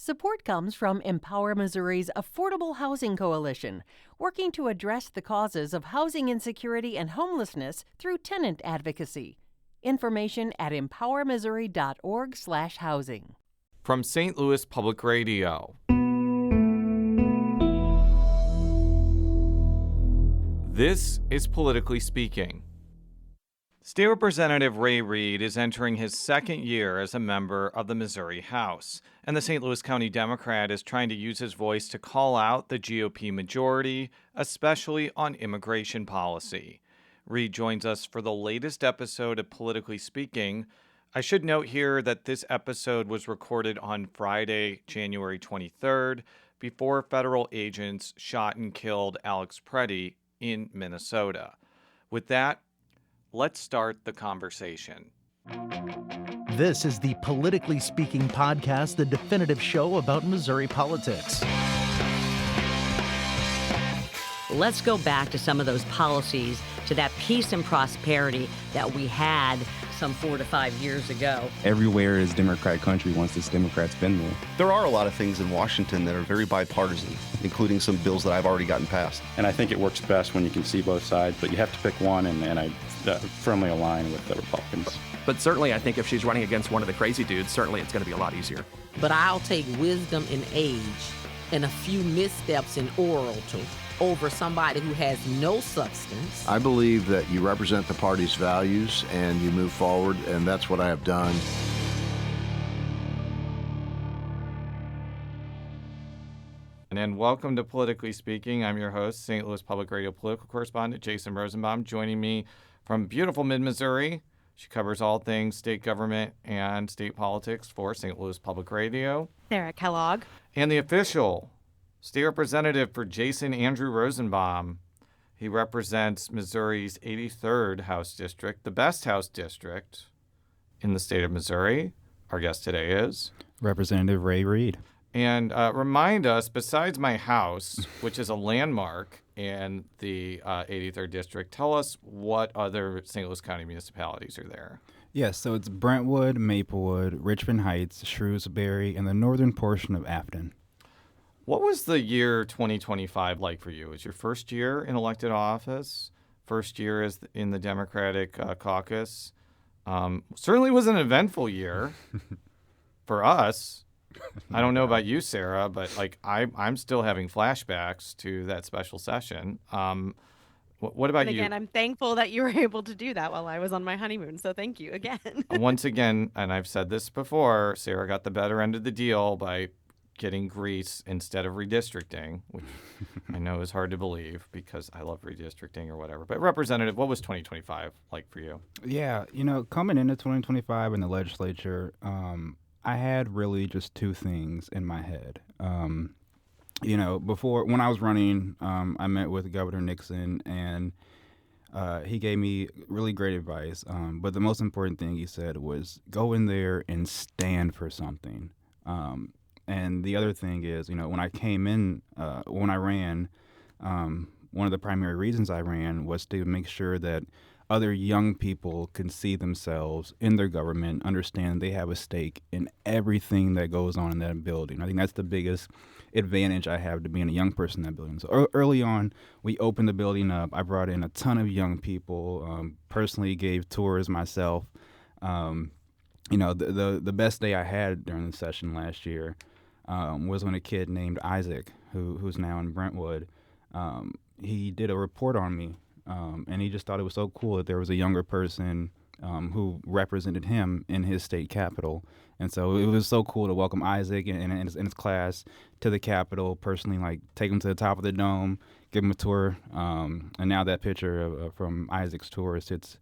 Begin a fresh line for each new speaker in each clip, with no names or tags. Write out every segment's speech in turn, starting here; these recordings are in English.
Support comes from Empower Missouri's Affordable Housing Coalition, working to address the causes of housing insecurity and homelessness through tenant advocacy. Information at empowermissouri.org/housing.
From St. Louis Public Radio. This is Politically Speaking. State Representative Ray Reed is entering his second year as a member of the Missouri House, and the St. Louis County Democrat is trying to use his voice to call out the GOP majority, especially on immigration policy. Reed joins us for the latest episode of Politically Speaking. I should note here that this episode was recorded on Friday, January 23rd, before federal agents shot and killed Alex Preddy in Minnesota. With that, let's start the conversation.
This is the Politically Speaking podcast, the definitive show about Missouri politics.
Let's go back to some of those policies, to that peace and prosperity that we had some 4 to 5 years ago.
Everywhere is Democrat country once this Democrat's been there.
There are a lot of things in Washington that are very bipartisan, including some bills that I've already gotten passed.
And I think it works best when you can see both sides, but you have to pick one, and I firmly align with the Republicans.
But certainly I think if she's running against one of the crazy dudes, certainly it's going to be a lot easier.
But I'll take wisdom in age and a few missteps in orator over somebody who has no substance.
I believe that you represent the party's values and you move forward, and that's what I have done.
And welcome to Politically Speaking. I'm your host, St. Louis Public Radio political correspondent Jason Rosenbaum. Joining me from beautiful mid-Missouri, she covers all things state government and state politics for St. Louis Public Radio.
Sarah Kellogg.
And the official state representative for Jason Andrew Rosenbaum. He represents Missouri's 83rd House District, the best House District in the state of Missouri. Our guest today is
Representative Ray Reed.
And remind us, besides my house, which is a landmark in the 83rd District, tell us what other St. Louis County municipalities are there.
Yes, so it's Brentwood, Maplewood, Richmond Heights, Shrewsbury, and the northern portion of Afton.
What was the year 2025 like for you? It was your first year in elected office, first year as in the Democratic caucus. Certainly was an eventful year for us. I don't know about you, Sarah, but I'm still having flashbacks to that special session. What about you?
Again, I'm thankful that you were able to do that while I was on my honeymoon, so thank you again.
Once again, and I've said this before, Sarah got the better end of the deal by getting Greece instead of redistricting, which I know is hard to believe because I love redistricting or whatever. But Representative, what was 2025 like for you?
Yeah, coming into 2025 in the legislature, I had really just two things in my head. Before, when I was running, I met with Governor Nixon, and he gave me really great advice. But the most important thing he said was go in there and stand for something. And the other thing is, when I came in, when I ran, one of the primary reasons I ran was to make sure that other young people can see themselves in their government, understand they have a stake in everything that goes on in that building. I think that's the biggest advantage I have to being a young person in that building. So early on, we opened the building up. I brought in a ton of young people, personally gave tours myself. The best day I had during the session last year was when a kid named Isaac, who's now in Brentwood, he did a report on me. And he just thought it was so cool that there was a younger person who represented him in his state capitol. And so it was so cool to welcome Isaac and his class to the Capitol, personally, take him to the top of the dome, give him a tour. And now that picture from Isaac's tour sits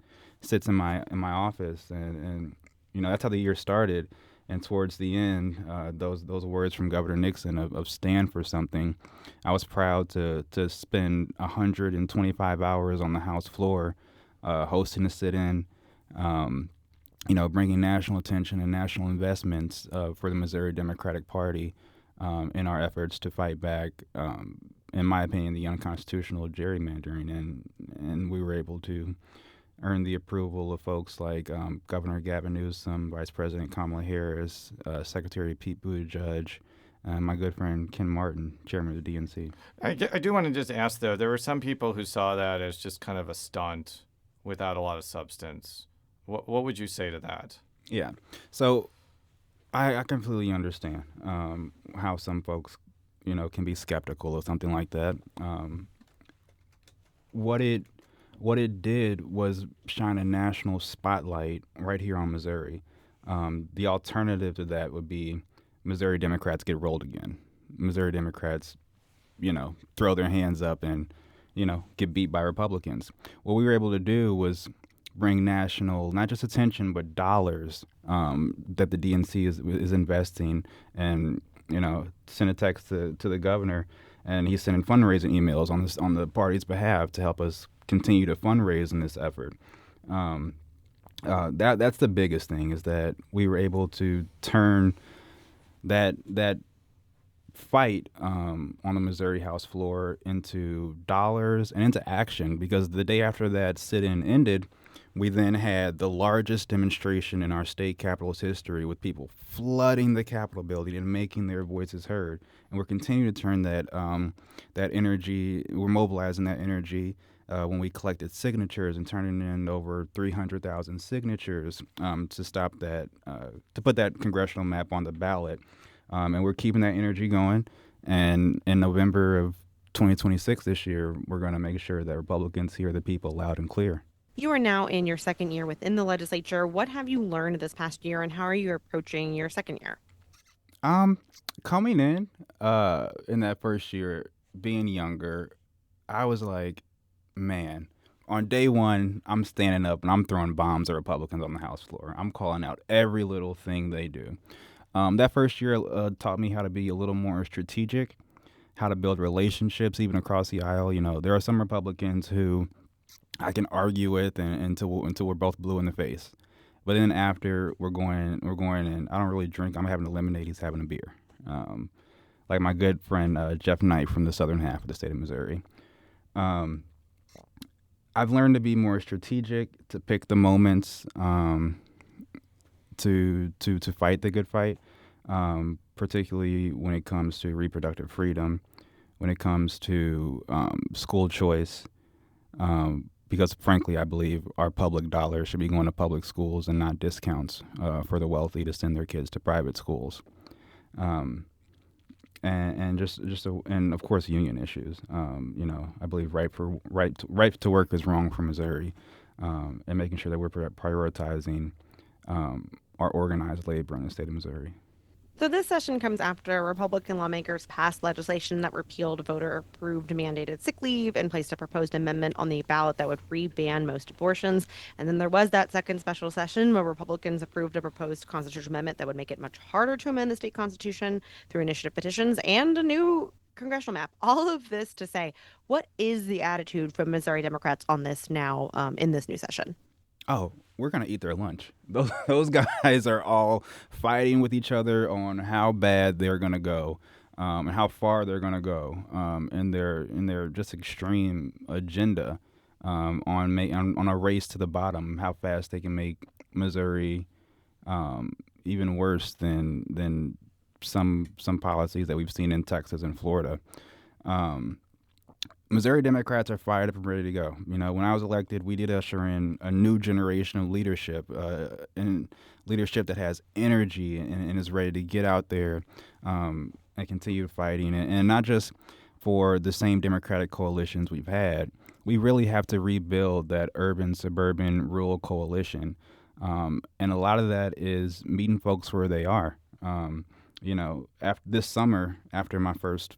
in my office. And that's how the year started. And towards the end, those words from Governor Nixon of stand for something, I was proud to spend 125 hours on the House floor hosting a sit-in, bringing national attention and national investments for the Missouri Democratic Party in our efforts to fight back, in my opinion, the unconstitutional gerrymandering. And we were able to earned the approval of folks like Governor Gavin Newsom, Vice President Kamala Harris, Secretary Pete Buttigieg, and my good friend Ken Martin, chairman of the DNC.
I do want to just ask, though, there were some people who saw that as just kind of a stunt without a lot of substance. What would you say to that?
Yeah. So I completely understand how some folks, can be skeptical of something like that. What it did was shine a national spotlight right here on Missouri. The alternative to that would be Missouri Democrats get rolled again. Missouri Democrats, throw their hands up and, get beat by Republicans. What we were able to do was bring national, not just attention, but dollars that the DNC is investing, and send a text to the governor, and he's sending fundraising emails on the party's behalf to help us continue to fundraise in this effort. That's the biggest thing, is that we were able to turn that fight on the Missouri House floor into dollars and into action, because the day after that sit-in ended, we then had the largest demonstration in our state capital's history, with people flooding the Capitol building and making their voices heard. And we're continuing to turn that energy, we're mobilizing that energy when we collected signatures and turning in over 300,000 signatures to stop that, to put that congressional map on the ballot. And we're keeping that energy going. And in November of 2026 this year, we're going to make sure that Republicans hear the people loud and clear.
You are now in your second year within the legislature. What have you learned this past year, and how are you approaching your second year?
Coming in that first year, being younger, I was like, man, on day one, I'm standing up and I'm throwing bombs at Republicans on the House floor. I'm calling out every little thing they do. That first year taught me how to be a little more strategic, how to build relationships even across the aisle. There are some Republicans who I can argue with until we're both blue in the face. But then after we're going, and I don't really drink. I'm having a lemonade. He's having a beer. Like my good friend Jeff Knight from the southern half of the state of Missouri. I've learned to be more strategic, to pick the moments, to fight the good fight, particularly when it comes to reproductive freedom, when it comes to school choice. Because frankly, I believe our public dollars should be going to public schools and not discounts for the wealthy to send their kids to private schools. And of course union issues. I believe right to work is wrong for Missouri, and making sure that we're prioritizing our organized labor in the state of Missouri.
So this session comes after Republican lawmakers passed legislation that repealed voter-approved mandated sick leave and placed a proposed amendment on the ballot that would re-ban most abortions. And then there was that second special session where Republicans approved a proposed constitutional amendment that would make it much harder to amend the state constitution through initiative petitions and a new congressional map. All of this to say, what is the attitude from Missouri Democrats on this now in this new session?
Oh, we're going to eat their lunch. Those guys are all fighting with each other on how bad they're going to go, and how far they're going to go, in their just extreme agenda, on a race to the bottom, how fast they can make Missouri even worse than some policies that we've seen in Texas and Florida. Missouri Democrats are fired up and ready to go. When I was elected, we did usher in a new generation of leadership, and leadership that has energy and is ready to get out there and continue fighting. And not just for the same Democratic coalitions we've had. We really have to rebuild that urban, suburban, rural coalition. And a lot of that is meeting folks where they are. After this summer, after my first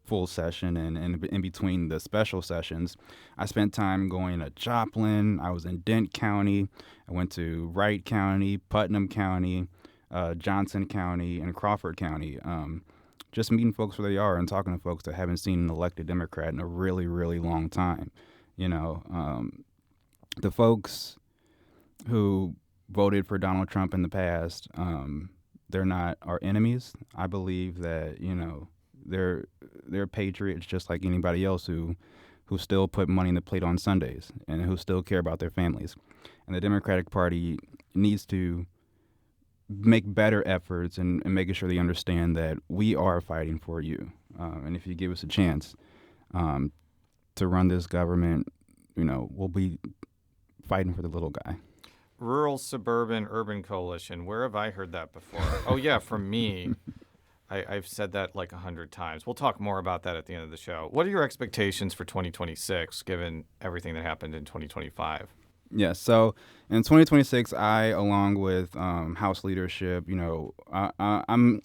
full session and in between the special sessions, I spent time going to Joplin. I was in Dent County. I went to Wright County, Putnam County, Johnson County, and Crawford County. Just meeting folks where they are and talking to folks that haven't seen an elected Democrat in a really, really long time. The folks who voted for Donald Trump in the past, they're not our enemies. I believe that, they're patriots just like anybody else who still put money in the plate on Sundays and who still care about their families. And the Democratic Party needs to make better efforts and making sure they understand that we are fighting for you. And if you give us a chance to run this government, we'll be fighting for the little guy.
Rural, suburban, urban coalition. Where have I heard that before? Oh, yeah, from me. I've said that like 100 times. We'll talk more about that at the end of the show. What are your expectations for 2026, given everything that happened in 2025?
Yeah, so in 2026, I, along with House leadership, I'm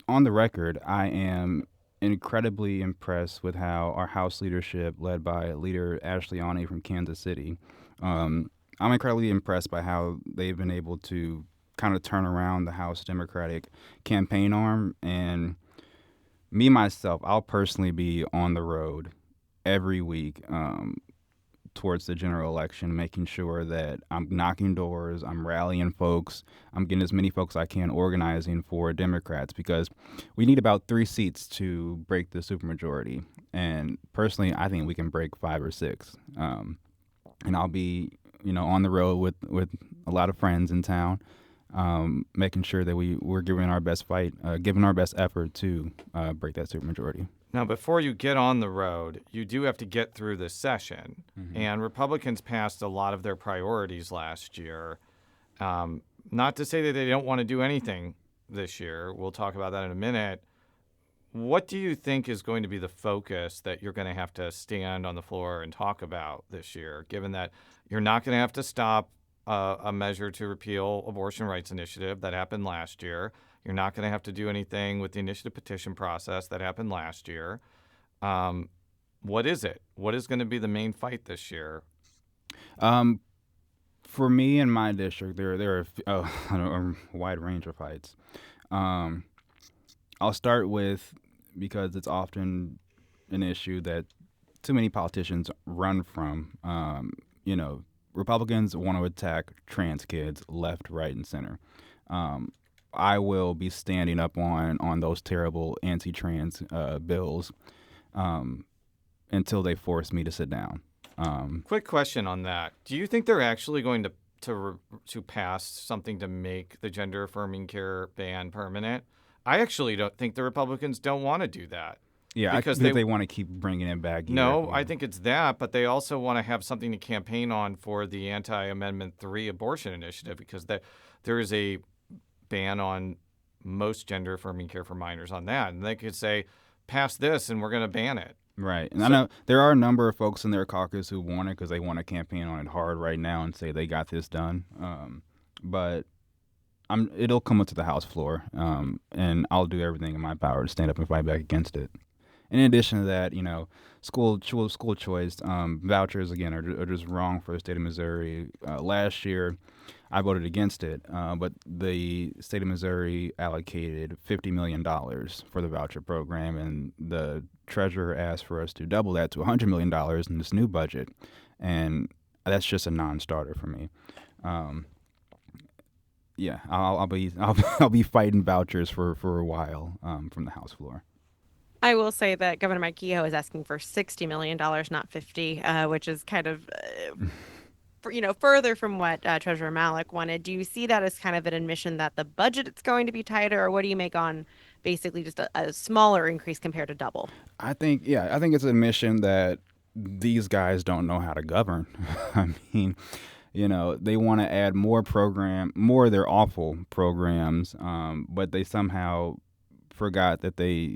on the record, I am incredibly impressed with how our House leadership, led by Leader Ashley Aune from Kansas City, I'm incredibly impressed by how they've been able to kind of turn around the House Democratic campaign arm. And me, myself, I'll personally be on the road every week towards the general election, making sure that I'm knocking doors, I'm rallying folks, I'm getting as many folks I can organizing for Democrats, because we need about 3 seats to break the supermajority. And personally, I think we can break 5 or 6. And I'll be, on the road with a lot of friends in town, making sure that we're giving our best fight, giving our best effort to break that supermajority.
Now, before you get on the road, you do have to get through this session. Mm-hmm. And Republicans passed a lot of their priorities last year. Not to say that they don't want to do anything this year. We'll talk about that in a minute. What do you think is going to be the focus that you're going to have to stand on the floor and talk about this year, given that you're not going to have to stop a measure to repeal abortion rights initiative that happened last year? You're not going to have to do anything with the initiative petition process that happened last year. What is it? What is going to be the main fight this year?
For me in my district, there are a wide range of fights. I'll start with, because it's often an issue that too many politicians run from. Republicans want to attack trans kids left, right, and center. I will be standing up on those terrible anti-trans bills until they force me to sit down.
Quick question on that. Do you think they're actually going to pass something to make the gender-affirming care ban permanent? I actually don't think the Republicans don't want to do that.
Yeah, because they want to keep bringing it back.
No, I think it's that, but they also want to have something to campaign on for the anti-Amendment 3 abortion initiative, because there is a ban on most gender-affirming care for minors on that. And they could say, pass this and we're going to ban it.
Right. And I know there are a number of folks in their caucus who want it because they want to campaign on it hard right now and say they got this done. But it'll come up to the House floor, and I'll do everything in my power to stand up and fight back against it. In addition to that, school choice vouchers, again, are just wrong for the state of Missouri. Last year, I voted against it, but the state of Missouri allocated $50 million for the voucher program, and the treasurer asked for us to double that to $100 million in this new budget, and that's just a non-starter for me. Yeah, I'll be fighting vouchers for a while from the House floor.
I will say that Governor Mike Kehoe is asking for $60 million, not 50, which is kind of, further from what Treasurer Malek wanted. Do you see that as kind of an admission that the budget is going to be tighter, or what do you make on basically just a smaller increase compared to double? I think
it's an admission that these guys don't know how to govern. I mean, they want to add more of their awful programs, but they somehow forgot that they,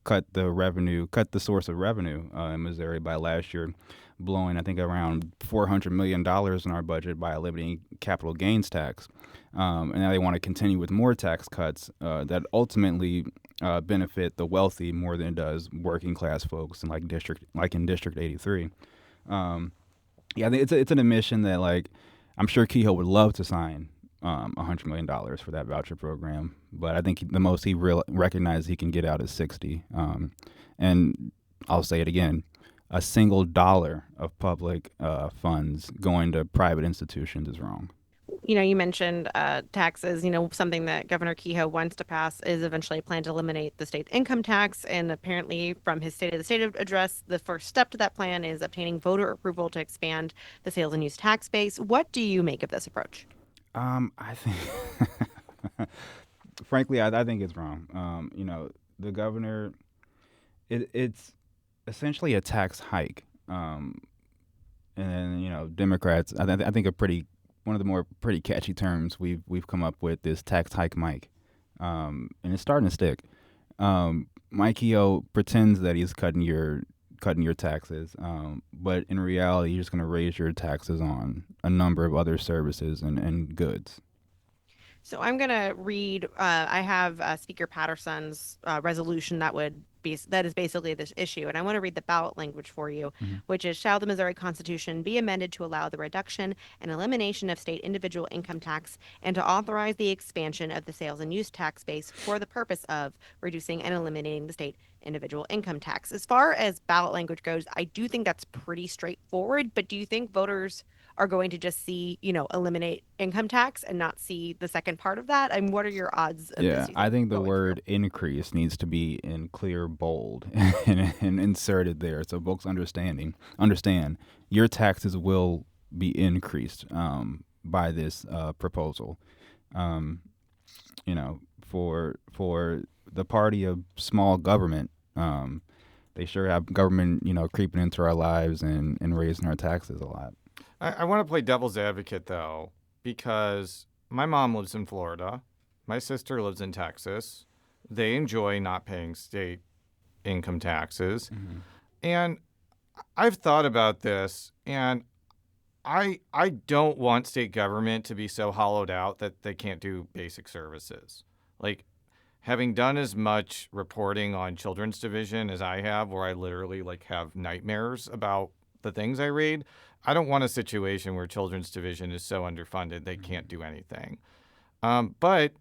cut the source of revenue in Missouri by last year, blowing, I think, around $400 million in our budget by eliminating capital gains tax. And now they want to continue with more tax cuts that ultimately benefit the wealthy more than it does working class folks, in District 83. I think it's an admission that, I'm sure Kehoe would love to sign $100 million for that voucher program, but I think the most he recognizes he can get out is 60. And I'll say it again, a single dollar of public funds going to private institutions is wrong.
You mentioned taxes. Something that Governor Kehoe wants to pass is eventually a plan to eliminate the state income tax. And apparently, from his State of the State address, the first step to that plan is obtaining voter approval to expand the sales and use tax base. What do you make of this approach?
I think Frankly, I think it's wrong. The governor, it's essentially a tax hike. And Democrats, I think one of the more pretty catchy terms we've come up with is tax hike Mike, and it's starting to stick. Mike Keogh pretends that he's cutting your taxes, but in reality, you're just going to raise your taxes on a number of other services and goods.
So I'm going to read. I have Speaker Patterson's resolution that is basically this issue, and I want to read the ballot language for you, which is: Shall the Missouri Constitution be amended to allow the reduction and elimination of state individual income tax, and to authorize the expansion of the sales and use tax base for the purpose of reducing and eliminating the state individual income tax? As far as ballot language goes, I do think that's pretty straightforward. But do you think voters are going to just see, eliminate income tax and not see the second part of that? I mean, what are your odds of this?
I think the word increase needs to be in clear bold and inserted there so folks understand your taxes will be increased by this proposal. For the party of small government, they sure have government, creeping into our lives and raising our taxes a lot.
I want to play devil's advocate, though, because my mom lives in Florida. My sister lives in Texas. They enjoy not paying state income taxes. Mm-hmm. And I've thought about this, and I don't want state government to be so hollowed out that they can't do basic services. Like, having done as much reporting on Children's Division as I have, where I literally have nightmares about the things I read, I don't want a situation where Children's Division is so underfunded they can't do anything. But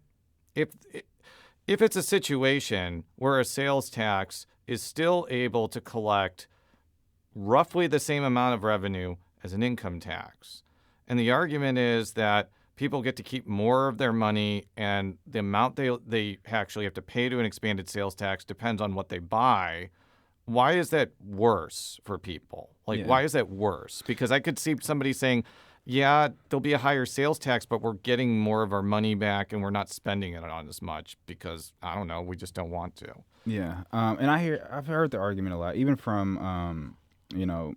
if it's a situation where a sales tax is still able to collect roughly the same amount of revenue as an income tax, and the argument is that people get to keep more of their money and the amount they actually have to pay to an expanded sales tax depends on what they buy, why is that worse for people? Why is that worse? Because I could see somebody saying, yeah, there'll be a higher sales tax, but we're getting more of our money back and we're not spending it on as much because, I don't know, we just don't want to.
Yeah. And I've heard the argument a lot, even from,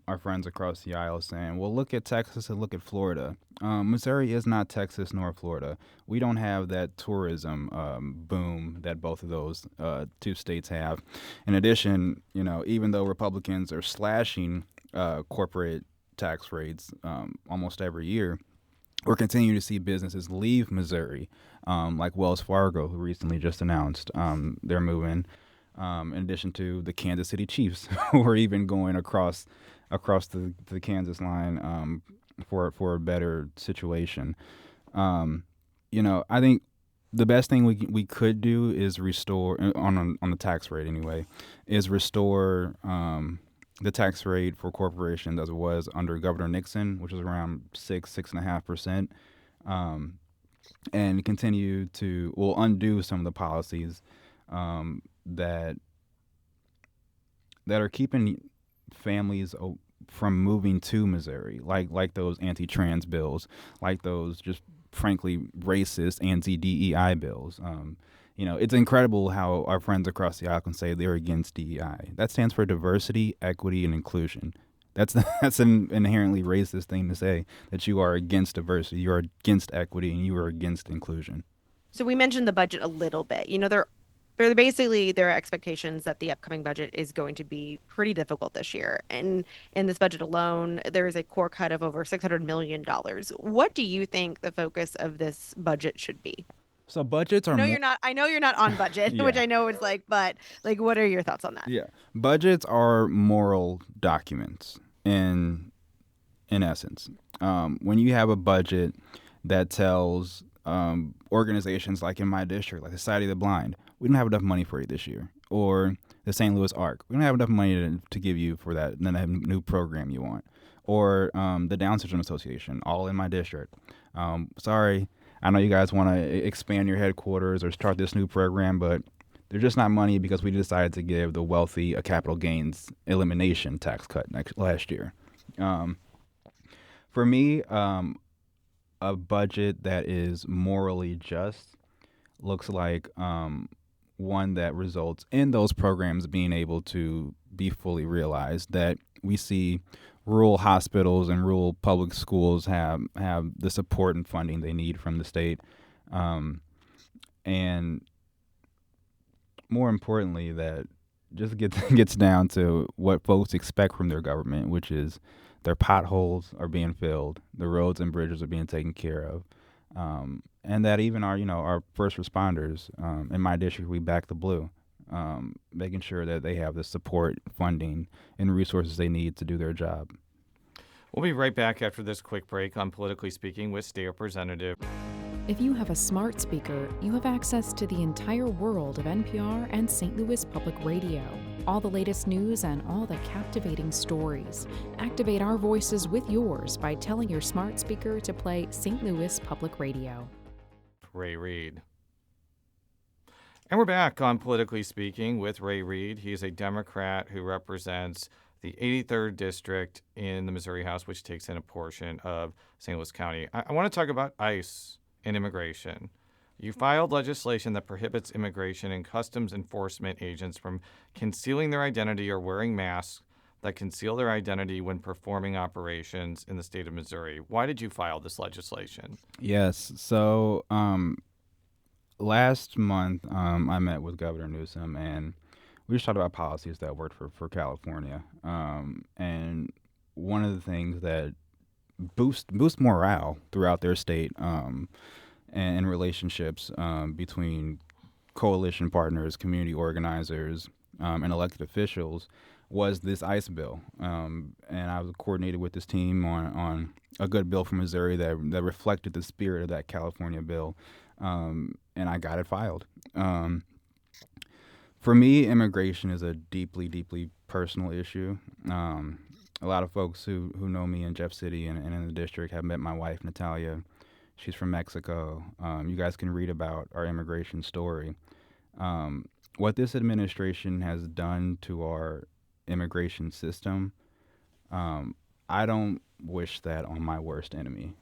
our friends across the aisle saying, well, look at Texas and look at Florida. Missouri is not Texas nor Florida. We don't have that tourism boom that both of those two states have. In addition, even though Republicans are slashing corporate tax rates almost every year, we're continuing to see businesses leave Missouri, like Wells Fargo, who recently just announced they're moving. In addition to the Kansas City Chiefs, who are even going across the Kansas line for a better situation. I think the best thing we could do is restore on the tax rate anyway, is restore the tax rate for corporations as it was under Governor Nixon, which was around 6.5%, and continue to undo some of the policies that are keeping families from moving to Missouri, like those anti-trans bills, like those just frankly racist anti-DEI bills. It's incredible how our friends across the aisle can say they're against DEI. That stands for diversity, equity, and inclusion. That's an inherently racist thing to say, that you are against diversity, you are against equity, and you are against inclusion.
So we mentioned the budget a little bit. There are expectations that the upcoming budget is going to be pretty difficult this year. And in this budget alone, there is a core cut of over $600 million. What do you think the focus of this budget should be?
So budgets are.
I know you're not on budget,
Yeah.
Which I know is but what are your thoughts on that?
Yeah, budgets are moral documents in essence. When you have a budget that tells organizations like in my district, like the Society of the Blind, we don't have enough money for you this year, or the St. Louis Arc, we don't have enough money to give you for that new program you want, or the Down Syndrome Association, all in my district. Sorry. I know you guys want to expand your headquarters or start this new program, but there's just not money because we decided to give the wealthy a capital gains elimination tax cut last year. For me, a budget that is morally just looks like one that results in those programs being able to be fully realized, that we see rural hospitals and rural public schools have the support and funding they need from the state. And more importantly, that just gets down to what folks expect from their government, which is their potholes are being filled, the roads and bridges are being taken care of, and that even our first responders, in my district, we back the blue, making sure that they have the support, funding, and resources they need to do their job.
We'll be right back after this quick break on Politically Speaking with State Representative.
If you have a smart speaker, you have access to the entire world of NPR and St. Louis Public Radio. All the latest news and all the captivating stories. Activate our voices with yours by telling your smart speaker to play St. Louis Public Radio.
Ray Reed. And we're back on Politically Speaking with Ray Reed. He is a Democrat who represents the 83rd District in the Missouri House, which takes in a portion of St. Louis County. I want to talk about ICE and immigration. You filed legislation that prohibits immigration and customs enforcement agents from concealing their identity or wearing masks that conceal their identity when performing operations in the state of Missouri. Why did you file this legislation?
Yes. So last month I met with Governor Newsom, and we just talked about policies that worked for California. And one of the things that boost morale throughout their state, and relationships between coalition partners, community organizers, and elected officials was this ICE bill. And I was coordinated with this team on a good bill for Missouri that reflected the spirit of that California bill, and I got it filed. For me, immigration is a deeply, deeply personal issue. A lot of folks who know me in Jeff City and in the district have met my wife, Natalia. She's from Mexico. You guys can read about our immigration story. What this administration has done to our immigration system, I don't wish that on my worst enemy.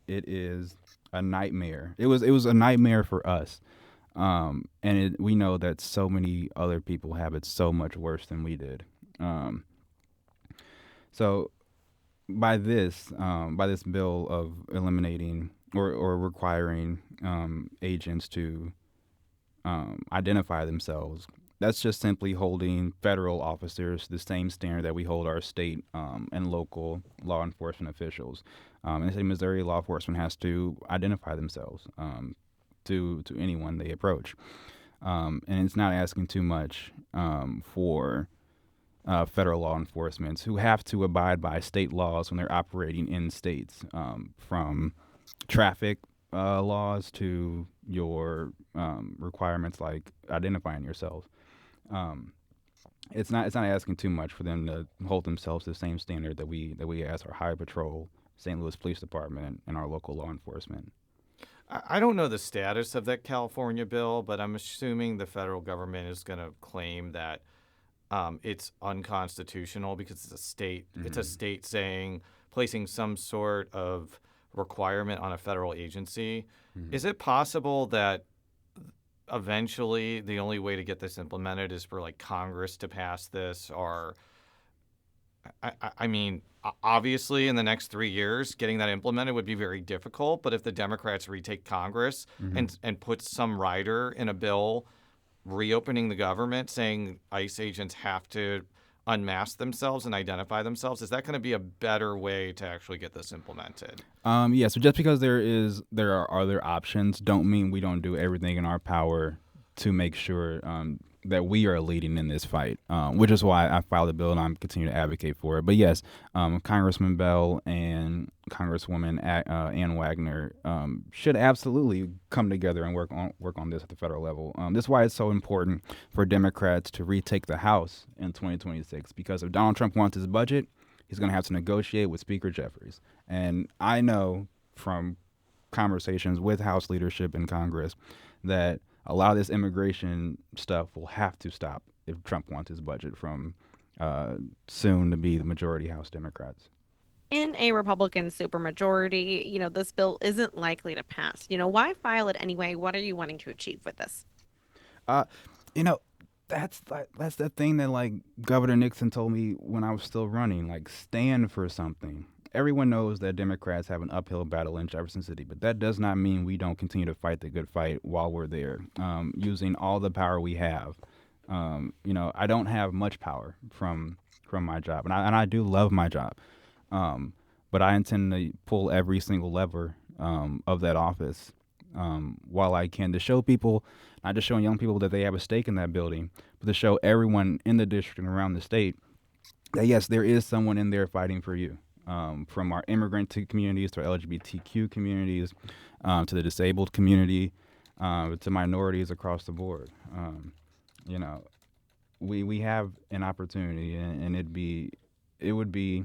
It is a nightmare. It was a nightmare for us. And we know that so many other people have it so much worse than we did. So by this bill of eliminating or requiring agents to identify themselves, that's just simply holding federal officers to the same standard that we hold our state and local law enforcement officials. And the Missouri law enforcement has to identify themselves to anyone they approach. And it's not asking too much for federal law enforcement who have to abide by state laws when they're operating in states, from traffic laws to your requirements like identifying yourself. It's not asking too much for them to hold themselves to the same standard that we ask our Highway Patrol, St. Louis Police Department, and our local law enforcement.
I don't know the status of that California bill, but I'm assuming the federal government is going to claim that it's unconstitutional because it's a state. Mm-hmm. It's a state placing some sort of requirement on a federal agency. Mm-hmm. Is it possible that eventually the only way to get this implemented is for Congress to pass this? Or I mean, obviously in the next 3 years getting that implemented would be very difficult, but if the Democrats retake Congress mm-hmm. and put some rider in a bill reopening the government saying ICE agents have to unmask themselves and identify themselves, is that going to be a better way to actually get this implemented?
Yeah, so just because there are other options don't mean we don't do everything in our power to make sure that we are leading in this fight, which is why I filed the bill and I'm continuing to advocate for it. But yes, Congressman Bell and Congresswoman Ann Wagner should absolutely come together and work on this at the federal level. This is why it's so important for Democrats to retake the House in 2026, because if Donald Trump wants his budget, he's going to have to negotiate with Speaker Jeffries. And I know from conversations with House leadership in Congress that a lot of this immigration stuff will have to stop if Trump wants his budget from soon to be the majority House Democrats.
In a Republican supermajority, this bill isn't likely to pass. Why file it anyway? What are you wanting to achieve with this?
Uh, you know, that's the thing that like Governor Nixon told me when I was still running. Like, stand for something. Everyone knows that Democrats have an uphill battle in Jefferson City, but that does not mean we don't continue to fight the good fight while we're there, using all the power we have. I don't have much power from my job, and I do love my job, but I intend to pull every single lever of that office while I can to show people, not just showing young people that they have a stake in that building, but to show everyone in the district and around the state that yes, there is someone in there fighting for you. From our immigrant communities to our LGBTQ communities, to the disabled community, to minorities across the board. We have an opportunity, and it would be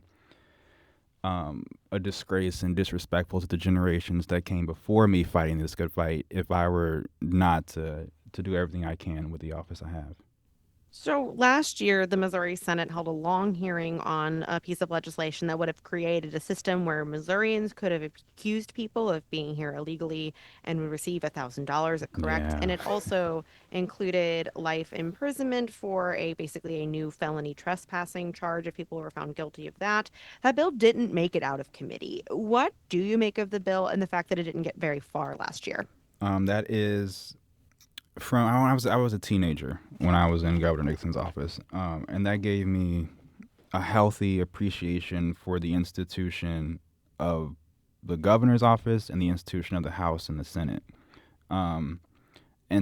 a disgrace and disrespectful to the generations that came before me fighting this good fight if I were not to do everything I can with the office I have.
So last year, the Missouri Senate held a long hearing on a piece of legislation that would have created a system where Missourians could have accused people of being here illegally and would receive $1,000, correct?
Yeah.
And it also included life imprisonment for basically a new felony trespassing charge if people were found guilty of that. That bill didn't make it out of committee. What do you make of the bill and the fact that it didn't get very far last year?
That is from I was a teenager when I was in Governor Nixon's office, and that gave me a healthy appreciation for the institution of the governor's office and the institution of the House and the Senate. And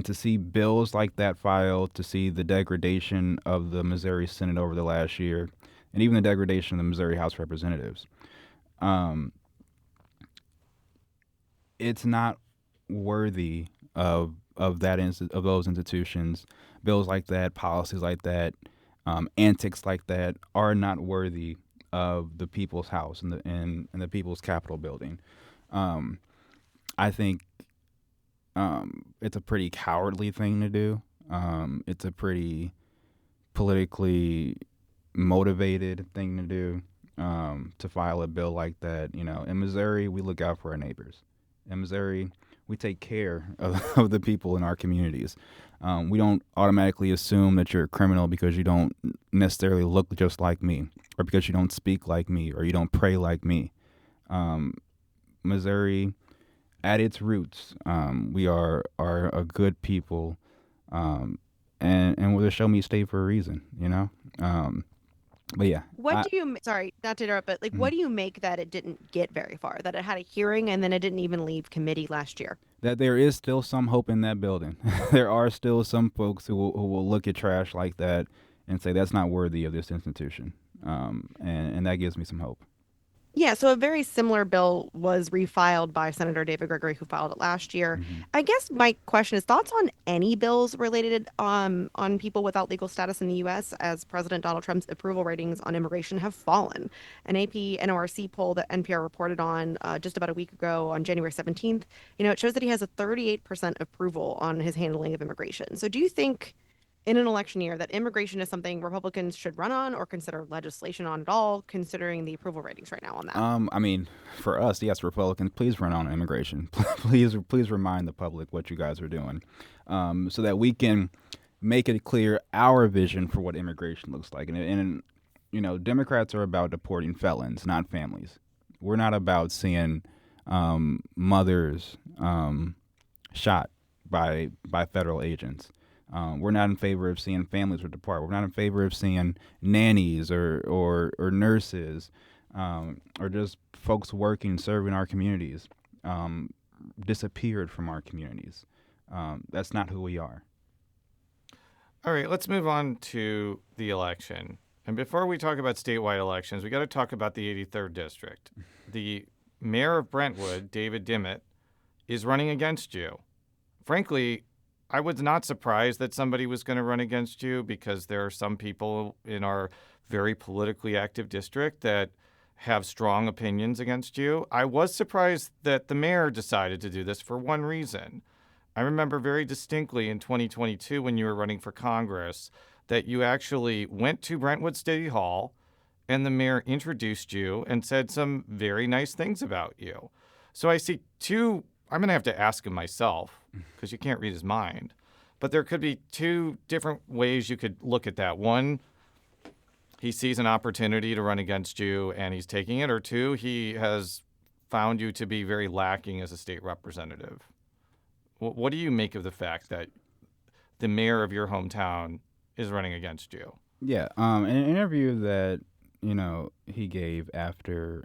to see bills like that filed, to see the degradation of the Missouri Senate over the last year, and even the degradation of the Missouri House of Representatives, it's not worthy of those institutions. Bills like that, policies like that, antics like that are not worthy of the people's house and the people's Capitol building. I think it's a pretty cowardly thing to do. It's a pretty politically motivated thing to do, to file a bill like that. In Missouri, we look out for our neighbors. In Missouri, we take care of the people in our communities. We don't automatically assume that you're a criminal because you don't necessarily look just like me, or because you don't speak like me, or you don't pray like me. Missouri, at its roots, we are a good people, and we're the show me state for a reason, But yeah.
Sorry, not to interrupt, but what do you make that it didn't get very far, that it had a hearing and then it didn't even leave committee last year?
That there is still some hope in that building. There are still some folks who will look at trash like that and say that's not worthy of this institution. And that gives me some hope.
Yeah, so a very similar bill was refiled by Senator David Gregory, who filed it last year. I guess my question is thoughts on any bills related on people without legal status in the U.S., as President Donald Trump's approval ratings on immigration have fallen. An AP NORC poll that NPR reported on just about a week ago on January 17th, it shows that he has a 38% approval on his handling of immigration. So do you think in an election year that immigration is something Republicans should run on or consider legislation on at all, considering the approval ratings right now on that?
For us, yes, Republicans, please run on immigration. Please remind the public what you guys are doing, so that we can make it clear our vision for what immigration looks like. And Democrats are about deporting felons, not families. We're not about seeing mothers shot by federal agents. We're not in favor of seeing families depart. We're not in favor of seeing nannies or nurses or just folks working, serving our communities, disappeared from our communities. That's not who we are.
All right, let's move on to the election. And before we talk about statewide elections, we got to talk about the 83rd District. The mayor of Brentwood, David Dimmitt, is running against you. Frankly, I was not surprised that somebody was going to run against you, because there are some people in our very politically active district that have strong opinions against you. I was surprised that the mayor decided to do this for one reason. I remember very distinctly in 2022 when you were running for Congress that you actually went to Brentwood City Hall and the mayor introduced you and said some very nice things about you. So I see two, I'm going to have to ask him myself because you can't read his mind. But there could be two different ways you could look at that. One, he sees an opportunity to run against you and he's taking it. Or two, he has found you to be very lacking as a state representative. What do you make of the fact that the mayor of your hometown is running against you?
Yeah, in an interview that, he gave after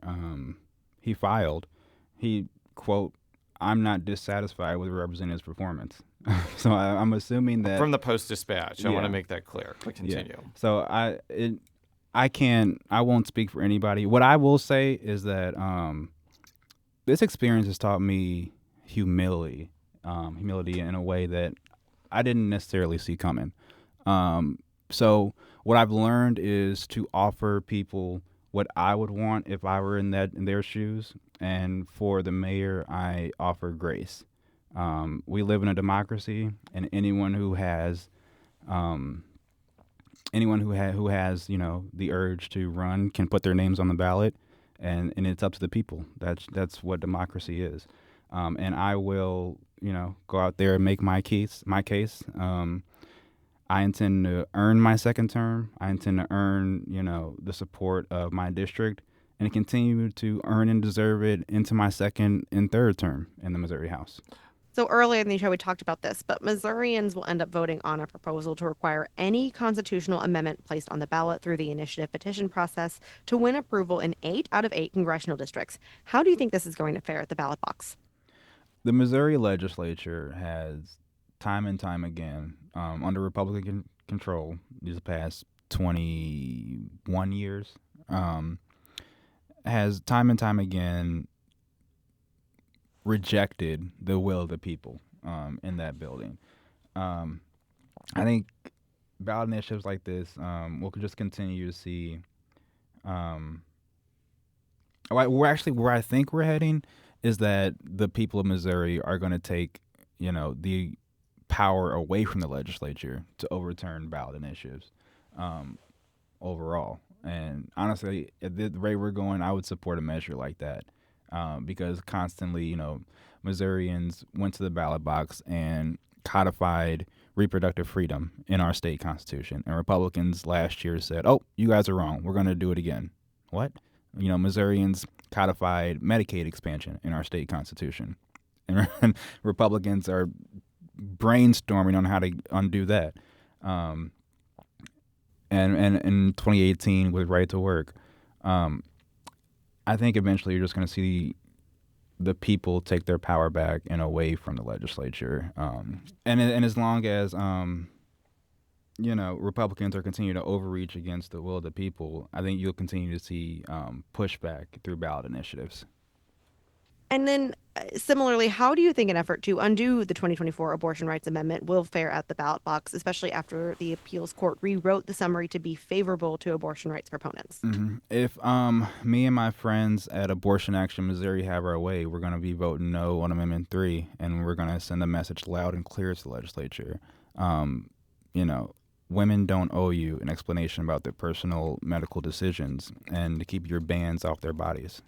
he filed, he, quote, "I'm not dissatisfied with the representative's performance." So I'm assuming that...
From the Post-Dispatch. I want to
Yeah.
make that clear. But continue.
Yeah. So I won't speak for anybody. What I will say is that this experience has taught me humility in a way that I didn't necessarily see coming. So what I've learned is to offer people what I would want if I were in their shoes. And for the mayor, I offer grace. We live in a democracy, and anyone who has the urge to run can put their names on the ballot, and it's up to the people. That's what democracy is. And I will, go out there and make my case. I intend to earn my second term. I intend to earn, the support of my district, and continue to earn and deserve it into my second and third term in the Missouri House.
So earlier in the show, we talked about this, but Missourians will end up voting on a proposal to require any constitutional amendment placed on the ballot through the initiative petition process to win approval in 8 out of 8 congressional districts. How do you think this is going to fare at the ballot box?
The Missouri legislature has time and time again, under Republican control these past 21 years, has time and time again rejected the will of the people in that building. I think ballot initiatives like this we'll just continue to see. Where I think we're heading is that the people of Missouri are going to take, the power away from the legislature to overturn ballot initiatives overall. And honestly, at the rate we're going, I would support a measure like that. Because constantly, Missourians went to the ballot box and codified reproductive freedom in our state constitution. And Republicans last year said, "Oh, you guys are wrong. We're going to do it again." What? Missourians codified Medicaid expansion in our state constitution. And Republicans are brainstorming on how to undo that. And in 2018 with right to work, I think eventually you're just going to see the people take their power back and away from the legislature. And as long as, Republicans are continuing to overreach against the will of the people, I think you'll continue to see pushback through ballot initiatives.
And then similarly, how do you think an effort to undo the 2024 abortion rights amendment will fare at the ballot box, especially after the appeals court rewrote the summary to be favorable to abortion rights proponents?
Mm-hmm. If me and my friends at Abortion Action Missouri have our way, we're going to be voting no on Amendment 3, and we're going to send a message loud and clear to the legislature. Women don't owe you an explanation about their personal medical decisions, and to keep your bans off their bodies.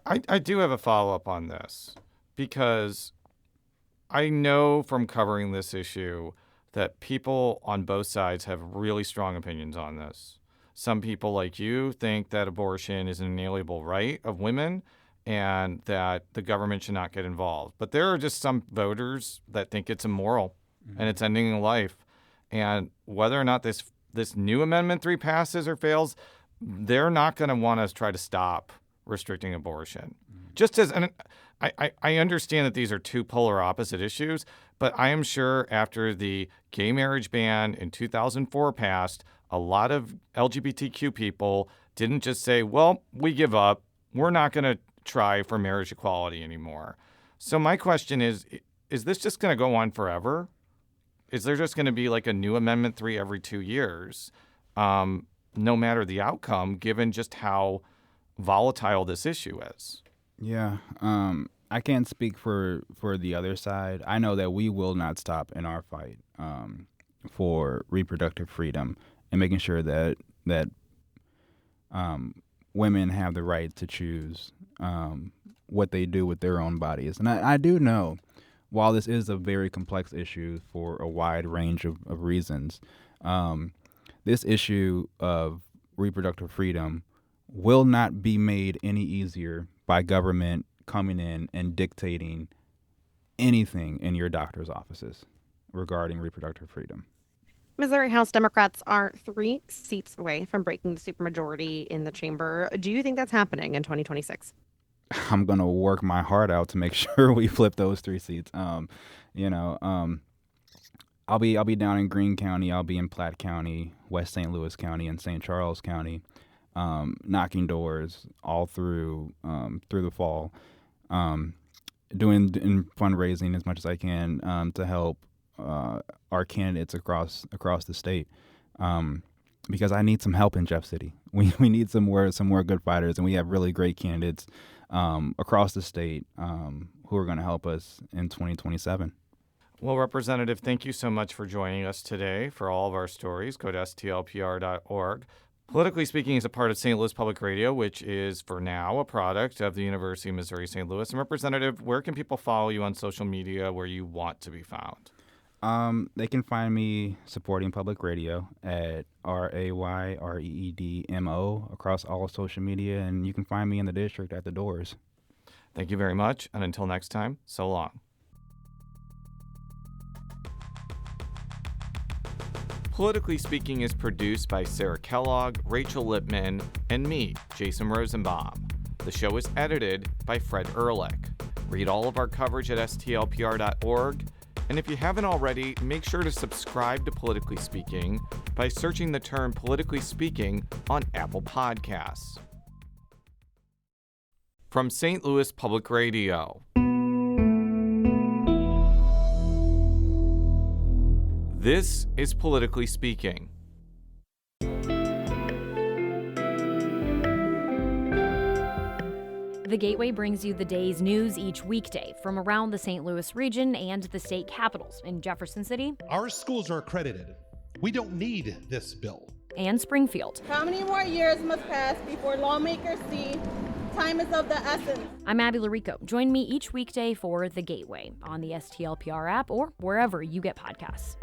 I do have a follow-up on this, because I know from covering this issue that people on both sides have really strong opinions on this. Some people like you think that abortion is an inalienable right of women and that the government should not get involved. But there are just some voters that think it's immoral and it's ending a life. And whether or not this new Amendment 3 passes or fails, they're not going to want to try to stop restricting abortion. Just as, and I understand that these are two polar opposite issues, but I am sure after the gay marriage ban in 2004 passed, a lot of LGBTQ people didn't just say, well, we give up. We're not going to try for marriage equality anymore. So my question is this just going to go on forever? Is there just going to be like a new Amendment 3 every 2 years, no matter the outcome, given just how volatile this issue is?
Yeah, I can't speak for the other side. I know that we will not stop in our fight for reproductive freedom and making sure that women have the right to choose what they do with their own bodies. And I do know, while this is a very complex issue for a wide range of reasons, this issue of reproductive freedom will not be made any easier by government coming in and dictating anything in your doctor's offices regarding reproductive freedom.
Missouri House Democrats are 3 seats away from breaking the supermajority in the chamber. Do you think that's happening in 2026?
I'm going to work my heart out to make sure we flip those 3 seats. I'll be down in Greene County. I'll be in Platte County, West St. Louis County, and St. Charles County, knocking doors all through the fall, doing fundraising as much as I can to help our candidates across the state, because I need some help in Jeff City. We need some more good fighters, and we have really great candidates across the state who are going to help us in 2027.
Well, Representative, thank you so much for joining us today. For all of our stories, go to stlpr.org. Politically Speaking is a part of St. Louis Public Radio, which is, for now, a product of the University of Missouri St. Louis. And Representative, where can people follow you on social media where you want to be found?
They can find me supporting public radio at RAYREEDMO across all of social media, and you can find me in the district at the doors.
Thank you very much, and until next time, so long. Politically Speaking is produced by Sarah Kellogg, Rachel Lippman, and me, Jason Rosenbaum. The show is edited by Fred Ehrlich. Read all of our coverage at stlpr.org. And if you haven't already, make sure to subscribe to Politically Speaking by searching the term Politically Speaking on Apple Podcasts. From St. Louis Public Radio. This is Politically Speaking.
The Gateway brings you the day's news each weekday from around the St. Louis region and the state capitals in Jefferson City.
Our schools are accredited. We don't need this bill.
And Springfield.
How many more years must pass before lawmakers see time is of the essence?
I'm Abby Larico. Join me each weekday for The Gateway on the STLPR app or wherever you get podcasts.